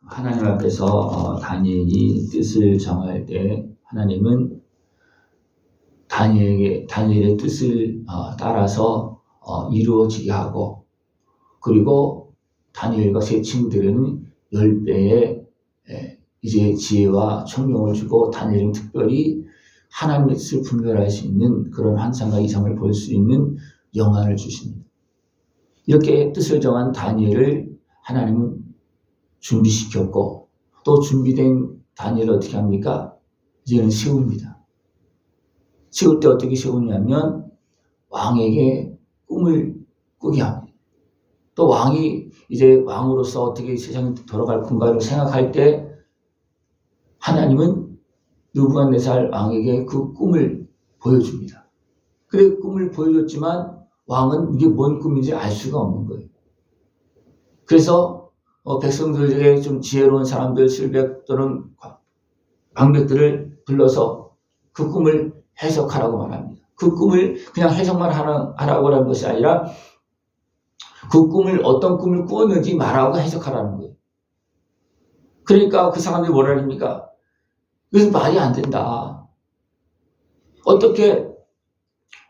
하나님 앞에서 다니엘이 뜻을 정할 때 하나님은 다니엘의 뜻을 따라서 이루어지게 하고, 그리고 다니엘과 세 친구들에는 10배의 이제 지혜와 총명을 주고, 다니엘은 특별히 하나님의 뜻을 분별할 수 있는 그런 환상과 이상을 볼 수 있는 영안을 주십니다. 이렇게 뜻을 정한 다니엘을 하나님은 준비시켰고, 또 준비된 다니엘을 어떻게 합니까? 이제는 세웁니다. 세울 때 어떻게 세우냐면 왕에게 꿈을 꾸게 합니다. 또 왕이 이제 왕으로서 어떻게 세상에 돌아갈 건가를 생각할 때 하나님은 느부갓네살 왕에게 그 꿈을 보여줍니다. 그래, 꿈을 보여줬지만 왕은 이게 뭔 꿈인지 알 수가 없는 거예요. 그래서 백성들에게 좀 지혜로운 사람들, 실백 또는 방백들을 불러서 그 꿈을 해석하라고 말합니다. 그 꿈을 그냥 해석만 하라고 하는 것이 아니라 그 꿈을 어떤 꿈을 꾸었는지 말하고 해석하라는 거예요. 그러니까 그 사람들이 뭐라 합니까? 이것은 말이 안 된다. 어떻게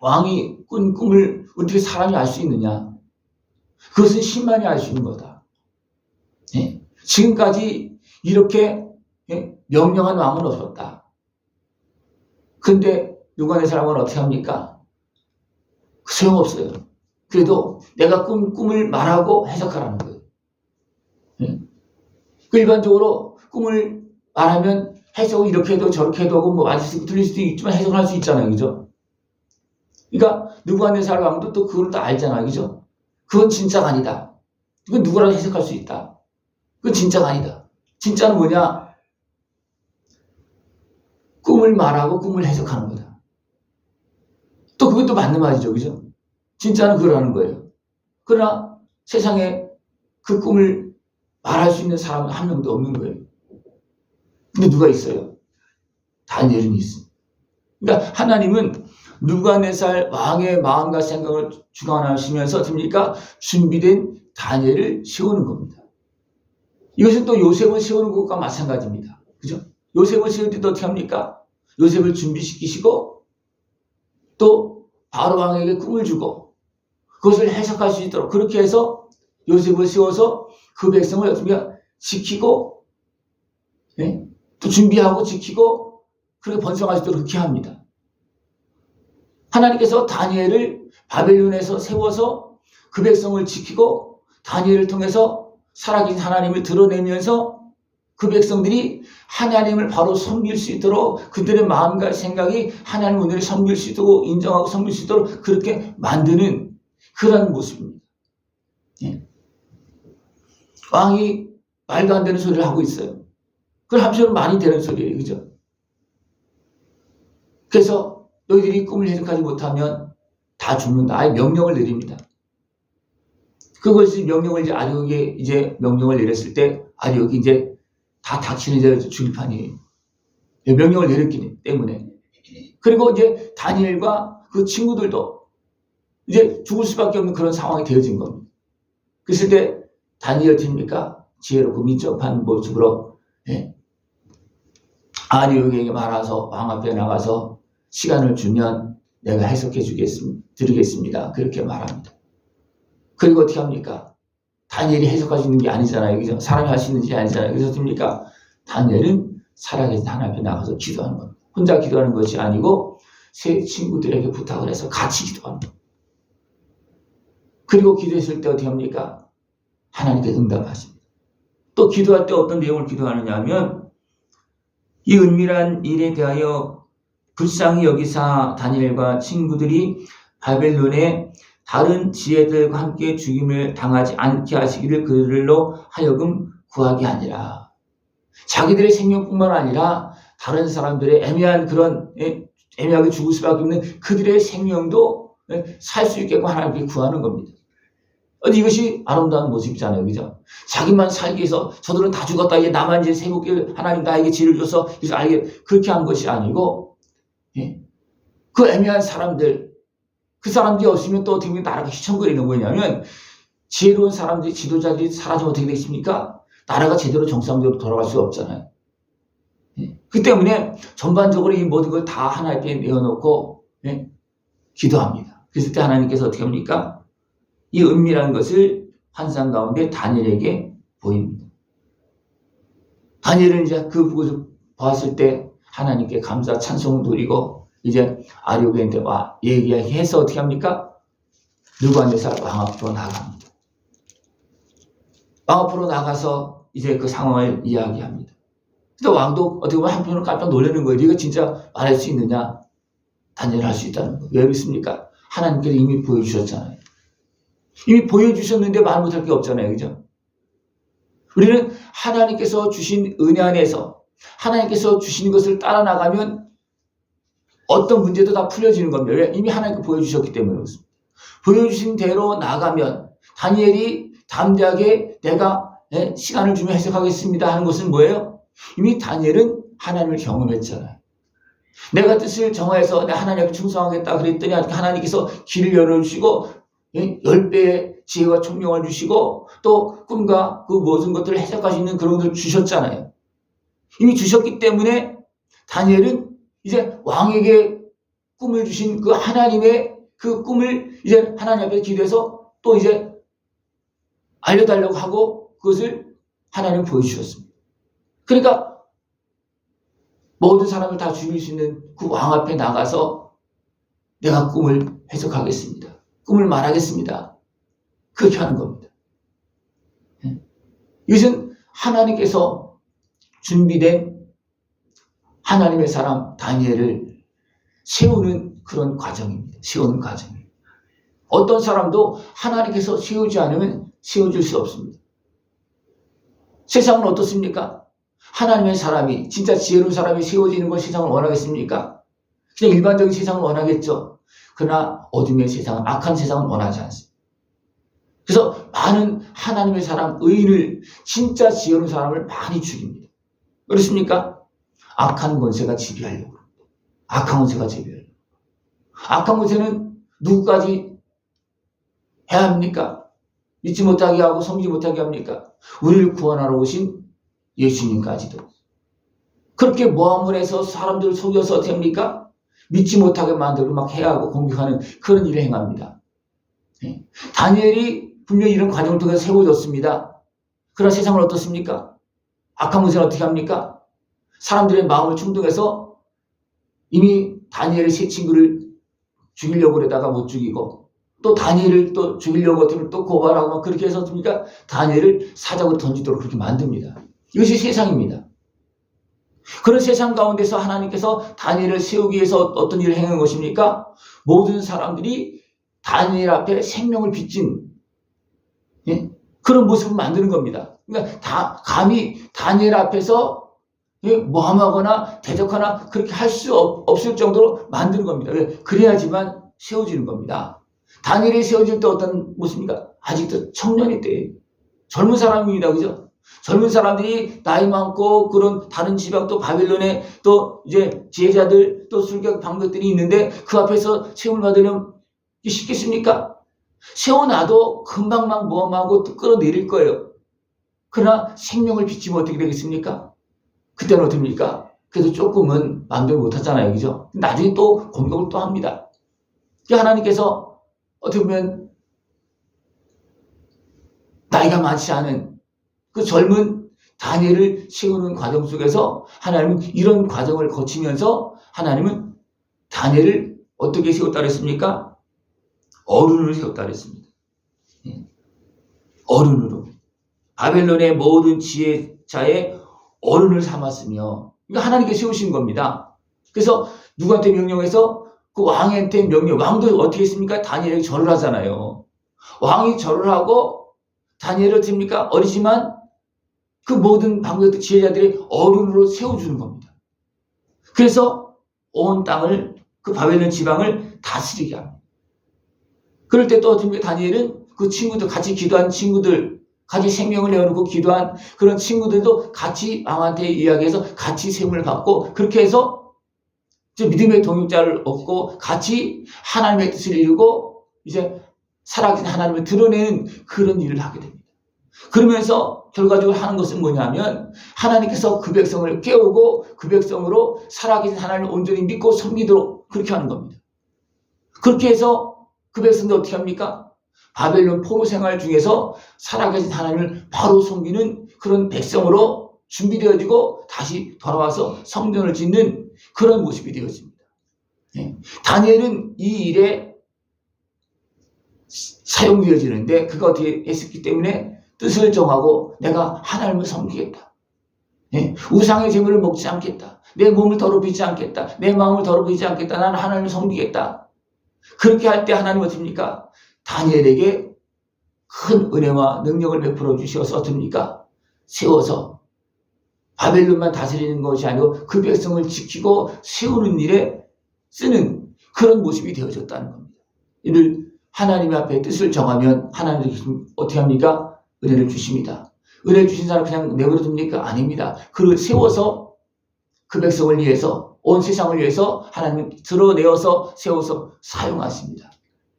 왕이 꾼 꿈을 어떻게 사람이 알 수 있느냐? 그것은 신만이 알 수 있는 거다. 예? 지금까지 이렇게 명령한 왕은 없었다. 근데 느부갓네살 왕은 어떻게 합니까? 소용없어요. 그래도 내가 꿈을 말하고 해석하라는 거예요. 예? 일반적으로 꿈을 말하면 해석을 이렇게 해도 저렇게 해도 하고 맞을 수 있고 틀릴 수도 있지만 해석을 할 수 있잖아요. 그죠? 그러니까 느부갓네살 왕도 또 그걸 또 알잖아요. 그죠? 그건 진짜가 아니다. 이건 누구라도 해석할 수 있다. 그건 진짜가 아니다. 진짜는 뭐냐? 꿈을 말하고 꿈을 해석하는 거다. 또 그것도 맞는 말이죠. 그죠? 진짜는 그러라는 거예요. 그러나 세상에 그 꿈을 말할 수 있는 사람은 한 명도 없는 거예요. 근데 누가 있어요? 다니엘은 있습니다. 그러니까 하나님은 느부갓네살 왕의 마음과 생각을 주관하시면서 됩니까? 준비된 다니엘을 세우는 겁니다. 이것은 또 요셉을 세우는 것과 마찬가지입니다. 그죠? 요셉을 세울 때도 어떻게 합니까? 요셉을 준비시키시고 또 바로 왕에게 꿈을 주고 그것을 해석할 수 있도록 그렇게 해서 요셉을 세워서 그 백성을 어떻게 지키고 또 준비하고 지키고 그렇게 번성할 수 있도록 그렇게 합니다. 하나님께서 다니엘을 바벨론에서 세워서 그 백성을 지키고 다니엘을 통해서 살아계신 하나님을 드러내면서 그 백성들이 하나님을 바로 섬길 수 있도록 그들의 마음과 생각이 하나님 은혜를 섬길 수 있도록 인정하고 섬길 수 있도록 그렇게 만드는 그런 모습입니다. 예. 왕이 말도 안 되는 소리를 하고 있어요. 그걸 합치면 많이 되는 소리예요. 그죠? 그래서 너희들이 꿈을 해석하지 못하면 다 죽는다. 아예 명령을 내립니다. 그것이 명령을 이제 아리옥에 이제 명령을 내렸을 때 아리옥이 이제 다 닥치는 자를 죽일 판이에요. 명령을 내렸기 때문에. 그리고 이제 다니엘과 그 친구들도 이제 죽을 수밖에 없는 그런 상황이 되어진 겁니다. 그랬을 때 다니엘 됩니까? 지혜롭고 민첩한 모습으로 아리옥에게 말아서 왕 앞에 나가서 시간을 주면 내가 해석해 드리겠습니다. 그렇게 말합니다. 그리고 어떻게 합니까? 다니엘이 해석할 수 있는 게 아니잖아요. 그죠? 사람이 할 수 있는 게 아니잖아요. 그래서 됩니까? 다니엘은 살아계신 하나님 앞에 나가서 기도하는 겁니다. 혼자 기도하는 것이 아니고 세 친구들에게 부탁을 해서 같이 기도하는 겁니다. 그리고 기도했을 때 어떻게 합니까? 하나님께 응답하십니다. 또 기도할 때 어떤 내용을 기도하느냐 하면 이 은밀한 일에 대하여 불쌍히 여기사 다니엘과 친구들이 바벨론의 다른 지혜들과 함께 죽임을 당하지 않게 하시기를 그들로 하여금 구하게 아니라 자기들의 생명뿐만 아니라 다른 사람들의 애매하게 죽을 수밖에 없는 그들의 생명도 살 수 있게끔 하나님께 구하는 겁니다. 이것이 아름다운 모습이잖아요. 그죠? 자기만 살기 위해서 저들은 다 죽었다. 이제 나만 이제 세국에 하나님 나에게 지혜를 줘서 알게 그렇게 한 것이 아니고 그 애매한 사람들 그 사람들이 없으면 또 어떻게 나라가 휘청거리는 거냐면 지혜로운 사람들이 지도자들이 사라지면 어떻게 되겠습니까? 나라가 제대로 정상적으로 돌아갈 수 없잖아요. 그 때문에 전반적으로 이 모든 걸 다 하나님께 내어놓고 기도합니다. 그랬을 때 하나님께서 어떻게 합니까? 이 은밀한 것을 환상 가운데 다니엘에게 보입니다. 다니엘은 이제 그것을 보았을 때 하나님께 감사 찬송을 드리고 이제 아르고한테 얘기해서 어떻게 합니까? 느부갓네살 왕 앞으로 나갑니다. 왕 앞으로 나가서 이제 그 상황을 이야기합니다. 근데 왕도 어떻게 보면 한편으로 깜짝 놀라는 거예요. 네가 진짜 말할 수 있느냐? 다니엘 할 수 있다는 거예요. 왜 그렇습니까? 하나님께서 이미 보여주셨잖아요. 이미 보여주셨는데 말 못할 게 없잖아요. 그죠? 우리는 하나님께서 주신 은혜 안에서 하나님께서 주신 것을 따라 나가면 어떤 문제도 다 풀려지는 겁니다. 왜? 이미 하나님께 보여주셨기 때문에 그렇습니다. 보여주신 대로 나가면 다니엘이 담대하게 내가 시간을 주면 해석하겠습니다 하는 것은 뭐예요? 이미 다니엘은 하나님을 경험했잖아요. 내가 뜻을 정하여서 내 하나님께 충성하겠다 그랬더니 하나님께서 길을 열어주시고 10배의 지혜와 총명을 주시고 또 꿈과 그 모든 것들을 해석할 수 있는 그런 것을 주셨잖아요. 이미 주셨기 때문에 다니엘은 이제 왕에게 꿈을 주신 그 하나님의 그 꿈을 이제 하나님 앞에 기도해서 또 이제 알려달라고 하고 그것을 하나님 보여주셨습니다. 그러니까 모든 사람을 다 죽일 수 있는 그 왕 앞에 나가서 내가 꿈을 해석하겠습니다. 꿈을 말하겠습니다. 그렇게 하는 겁니다. 이것은 하나님께서 준비된 하나님의 사람 다니엘을 세우는 그런 과정입니다. 세우는 과정입니다. 어떤 사람도 하나님께서 세우지 않으면 세워질 수 없습니다. 세상은 어떻습니까? 하나님의 사람이 진짜 지혜로운 사람이 세워지는 걸 세상을 원하겠습니까? 그냥 일반적인 세상을 원하겠죠. 그러나 어둠의 세상은 악한 세상은 원하지 않습니다. 그래서 많은 하나님의 사람 의인을 진짜 지혜로운 사람을 많이 죽입니다. 그렇습니까? 악한 권세가 지배하려고 합니다. 악한 권세가 지배하려고. 악한 권세는 누구까지 해야 합니까? 믿지 못하게 하고 섬기지 못하게 합니까? 우리를 구원하러 오신 예수님까지도. 그렇게 모함을 해서 사람들을 속여서 어떻게 합니까? 믿지 못하게 만들고 막 해하고 공격하는 그런 일을 행합니다. 다니엘이 분명히 이런 과정을 통해서 세워졌습니다. 그러나 세상은 어떻습니까? 악한 권세는 어떻게 합니까? 사람들의 마음을 충동해서 이미 다니엘의 세 친구를 죽이려고 그러다가 못 죽이고 또 다니엘을 또 죽이려고 어떻게 또 고발하고 막 그렇게 해서 어떻습니까? 다니엘을 사자고 던지도록 그렇게 만듭니다. 이것이 세상입니다. 그런 세상 가운데서 하나님께서 다니엘을 세우기 위해서 어떤 일을 행한 것입니까? 모든 사람들이 다니엘 앞에 생명을 빚진 그런 모습을 만드는 겁니다. 그러니까 감히 다니엘 앞에서 모함하거나 대적하거나 그렇게 할 수 없을 정도로 만드는 겁니다. 왜? 그래야지만 세워지는 겁니다. 다니엘이 세워질 때 어떤 모습입니까? 아직도 청년일 때예요. 젊은 사람입니다. 그죠? 젊은 사람들이 나이 많고 그런 다른 지방 또 바빌론에 또 이제 지혜자들 또 술객 방백들이 있는데 그 앞에서 세움을 받으려면 쉽겠습니까? 세워놔도 금방 막 모험하고 또 끌어내릴 거예요. 그러나 생명을 빚지면 어떻게 되겠습니까? 그때는 어떻게 됩니까? 그래도 조금은 마음대로 못하잖아요. 그죠? 나중에 또 공격을 또 합니다. 하나님께서 어떻게 보면 나이가 많지 않은 그 젊은 다니엘을 세우는 과정 속에서 하나님은 이런 과정을 거치면서 하나님은 다니엘을 어떻게 세웠다 그랬습니까? 어른으로 세웠다 그랬습니다. 어른으로. 바벨론의 모든 지혜자의 어른을 삼았으며 이거 하나님께 세우신 겁니다. 그래서 누구한테 명령해서 그 왕한테 명령. 왕도 어떻게 했습니까? 다니엘에게 절을 하잖아요. 왕이 절을 하고 다니엘을 듭니까? 어리지만 그 모든 방백들 지혜자들이 어른으로 세워주는 겁니다. 그래서 온 땅을 그 바벨론 지방을 다스리게 합니다. 그럴 때 또 어떻게 다니엘은 그 친구들 같이 기도한 친구들 같이 생명을 내어놓고 기도한 그런 친구들도 같이 왕한테 이야기해서 같이 세움을 받고 그렇게 해서 믿음의 동역자를 얻고 같이 하나님의 뜻을 이루고 이제 살아계신 하나님을 드러내는 그런 일을 하게 됩니다. 그러면서 결과적으로 하는 것은 뭐냐면 하나님께서 그 백성을 깨우고 그 백성으로 살아계신 하나님을 온전히 믿고 섬기도록 그렇게 하는 겁니다. 그렇게 해서 그 백성들 어떻게 합니까? 바벨론 포로 생활 중에서 살아계신 하나님을 바로 섬기는 그런 백성으로 준비되어지고 다시 돌아와서 성전을 짓는 그런 모습이 되어집니다. 다니엘은 이 일에 사용되어지는데 그가 어떻게 했기 때문에 뜻을 정하고 내가 하나님을 섬기겠다. 우상의 재물을 먹지 않겠다. 내 몸을 더럽히지 않겠다. 내 마음을 더럽히지 않겠다. 나는 하나님을 섬기겠다. 그렇게 할 때 하나님은 어떻습니까? 다니엘에게 큰 은혜와 능력을 베풀어 주셔서 어떻습니까? 세워서 바벨론만 다스리는 것이 아니고 그 백성을 지키고 세우는 일에 쓰는 그런 모습이 되어졌다는 겁니다. 이를 하나님 앞에 뜻을 정하면 하나님은 어떻게 합니까? 은혜를 주십니다. 은혜를 주신 사람 그냥 내버려 둡니까? 아닙니다. 그를 세워서 그 백성을 위해서 온 세상을 위해서 하나님은 드러내어서 세워서 사용하십니다.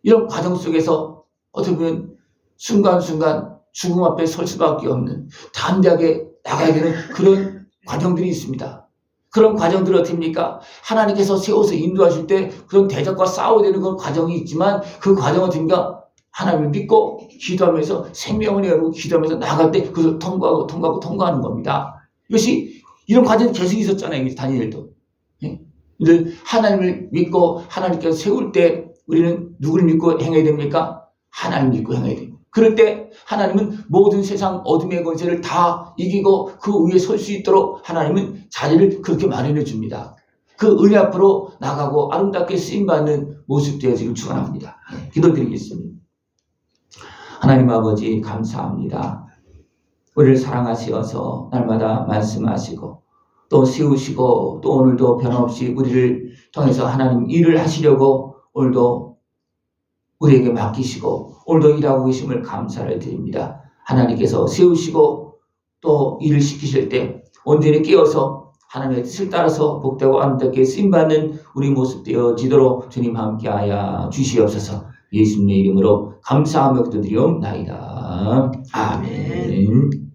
이런 과정 속에서 어떻게 보면 순간순간 죽음 앞에 설 수밖에 없는 담대하게 나가야 되는 그런 과정들이 있습니다. 그런 과정들이 어떻게 합니까? 하나님께서 세워서 인도하실 때 그런 대적과 싸워야 되는 그런 과정이 있지만 그 과정은 어떻습니까? 하나님을 믿고 기도하면서 생명을 열고 기도하면서 나갈 때 그것을 통과하는 겁니다. 이것이 이런 과정이 계속 있었잖아요. 다니엘도. 이를 하나님을 믿고 하나님께서 세울 때 우리는 누구를 믿고 행해야 됩니까? 하나님을 믿고 행해야 됩니다. 그럴 때 하나님은 모든 세상 어둠의 권세를 다 이기고 그 위에 설 수 있도록 하나님은 자리를 그렇게 마련해 줍니다. 그 은혜 앞으로 나가고 아름답게 쓰임받는 모습 되어지길 축원합니다. 기도드리겠습니다. 하나님 아버지 감사합니다. 우리를 사랑하시어서 날마다 말씀하시고 또 세우시고 또 오늘도 변함없이 우리를 통해서 하나님 일을 하시려고 오늘도 우리에게 맡기시고 오늘도 일하고 계심을 감사를 드립니다. 하나님께서 세우시고 또 일을 시키실 때 온전히 깨어서 하나님의 뜻을 따라서 복되고 아름답게 쓰임받는 우리 모습 되어지도록 주님 함께하여 주시옵소서. 예수님의 이름으로 감사하며 기도드리옵나이다. 아멘.